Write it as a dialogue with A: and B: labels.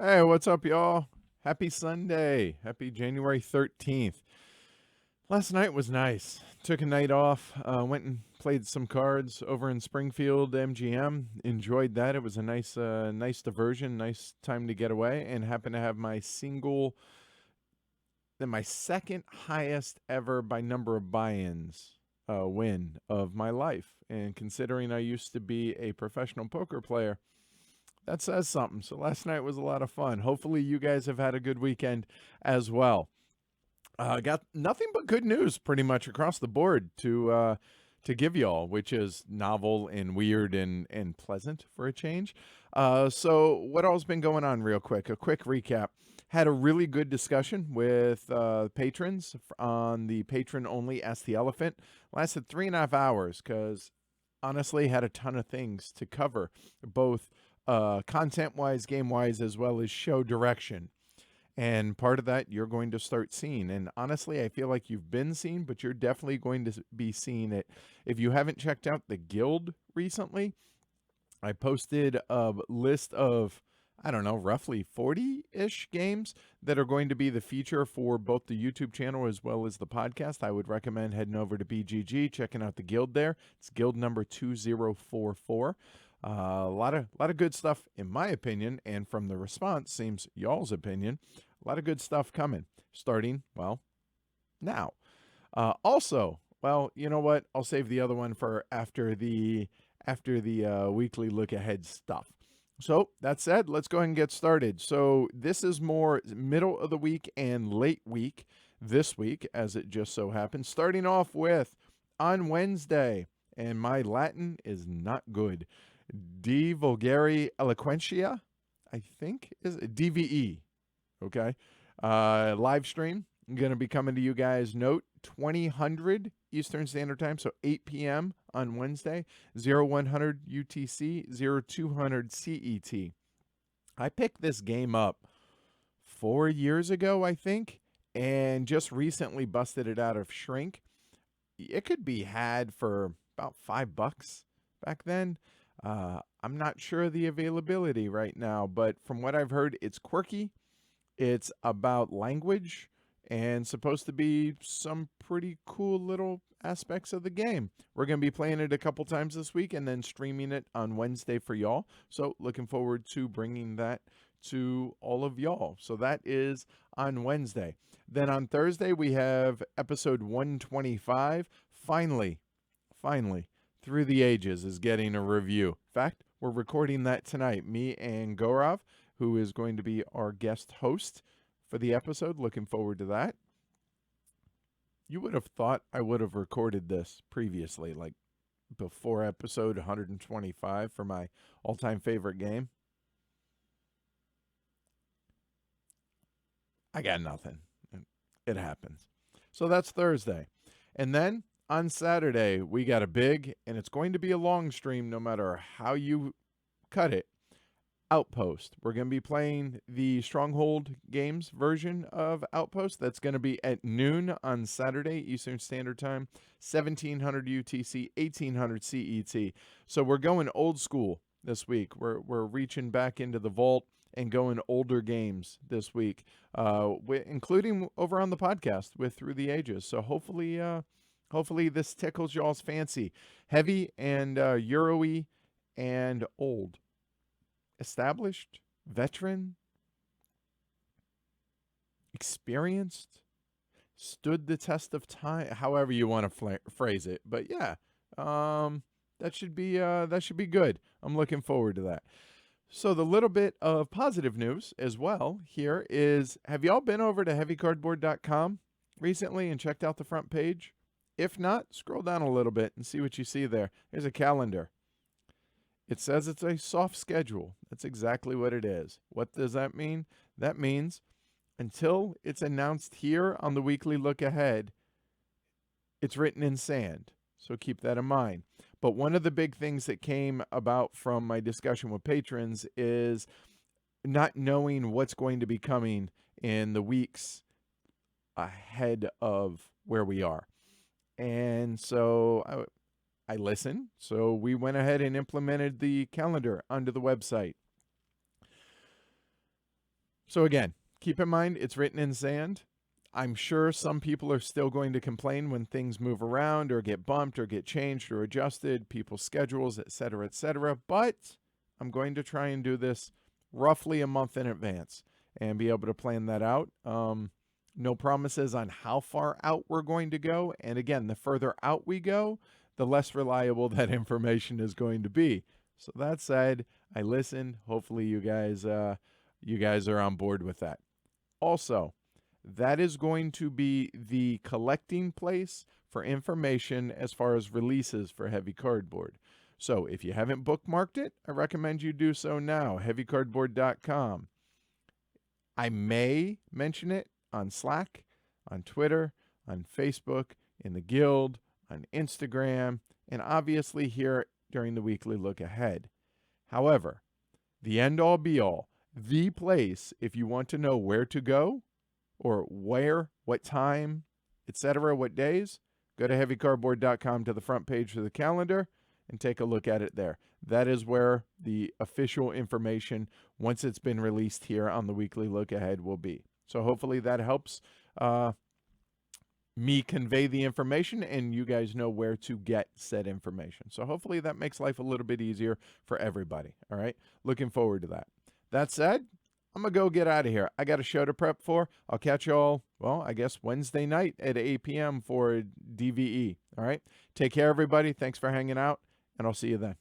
A: Hey, what's up, y'all? Happy Sunday. Happy January 13th. Last night was nice. Took a night off. Went and played some cards over in Springfield MGM. Enjoyed that. It was a nice diversion, nice time to get away, and happened to have my second highest ever by number of buy-ins win of my life. And considering I used to be a professional poker player, that says something. So last night was a lot of fun. Hopefully, you guys have had a good weekend as well. Got nothing but good news pretty much across the board to give y'all, which is novel and weird and pleasant for a change. So what all's been going on, real quick? A quick recap. Had a really good discussion with patrons on the patron only Ask the Elephant. Lasted 3.5 hours because honestly had a ton of things to cover, both content wise, game wise, as well as show direction. And part of that you're going to start seeing. And honestly, I feel like you've been seen, but you're definitely going to be seeing it. If you haven't checked out the Guild recently, I posted a list of, I don't know, roughly 40 ish games that are going to be the feature for both the YouTube channel as well as the podcast. I would recommend heading over to BGG, checking out the Guild there. It's Guild number 2044. A lot of good stuff, in my opinion, and from the response, seems y'all's opinion. A lot of good stuff coming, starting, well, now. Also, well, you know what? I'll save the other one for after the weekly look ahead stuff. So that said, let's go ahead and get started. So this is more middle of the week and late week this week, as it just so happens. Starting off with on Wednesday, and my Latin is not good. De Vulgari Eloquentia, I think is DVE. Okay. Live stream. I'm going to be coming to you guys. Note 2000 Eastern Standard Time, so 8 p.m. on Wednesday, 0100 UTC, 0200 CET. I picked this game up 4 years ago, I think, and just recently busted it out of Shrink. It could be had for about $5 back then. I'm not sure of the availability right now, but from what I've heard, it's quirky. It's about language and supposed to be some pretty cool little aspects of the game. We're going to be playing it a couple times this week and then streaming it on Wednesday for y'all. So looking forward to bringing that to all of y'all. So that is on Wednesday. Then on Thursday, we have episode 125. Finally, Through the Ages is getting a review. In fact, we're recording that tonight. Me and Gaurav, who is going to be our guest host for the episode. Looking forward to that. You would have thought I would have recorded this previously, like before episode 125 for my all-time favorite game. I got nothing. It happens. So that's Thursday. And then on Saturday, we got a big, and it's going to be a long stream no matter how you cut it, Outpost. We're going to be playing the Stronghold Games version of Outpost. That's going to be at noon on Saturday, Eastern Standard Time, 1700 UTC, 1800 CET. So we're going old school this week. We're reaching back into the vault and going older games this week, including over on the podcast with Through the Ages. So hopefully this tickles y'all's fancy. Heavy and Euro-y and old. Established, veteran, experienced, stood the test of time, however you want to phrase it. But yeah, that should be good. I'm looking forward to that. So the little bit of positive news as well here is, have y'all been over to heavycardboard.com recently and checked out the front page? If not, scroll down a little bit and see what you see there. There's a calendar. It says it's a soft schedule. That's exactly what it is. What does that mean? That means until it's announced here on the weekly look ahead, it's written in sand. So keep that in mind. But one of the big things that came about from my discussion with patrons is not knowing what's going to be coming in the weeks ahead of where we are. And so I listened. So we went ahead and implemented the calendar onto the website. So again, keep in mind it's written in sand. I'm sure some people are still going to complain when things move around or get bumped or get changed or adjusted, people's schedules, etc., etc. But I'm going to try and do this roughly a month in advance and be able to plan that out. No promises on how far out we're going to go. And again, the further out we go, the less reliable that information is going to be. So that said, I listened. Hopefully you guys are on board with that. Also, that is going to be the collecting place for information as far as releases for Heavy Cardboard. So if you haven't bookmarked it, I recommend you do so now, heavycardboard.com. I may mention it on Slack, on Twitter, on Facebook, in the Guild, on Instagram, and obviously here during the weekly look ahead. However, the end all be all, the place if you want to know where to go or where, what time, etc., what days, go to heavycardboard.com to the front page of the calendar and take a look at it there. That is where the official information, once it's been released here on the weekly look ahead, will be. So hopefully that helps me convey the information and you guys know where to get said information. So hopefully that makes life a little bit easier for everybody. All right. Looking forward to that. That said, I'm going to go get out of here. I got a show to prep for. I'll catch y'all, well, I guess Wednesday night at 8 p.m. for DVE. All right. Take care, everybody. Thanks for hanging out, and I'll see you then.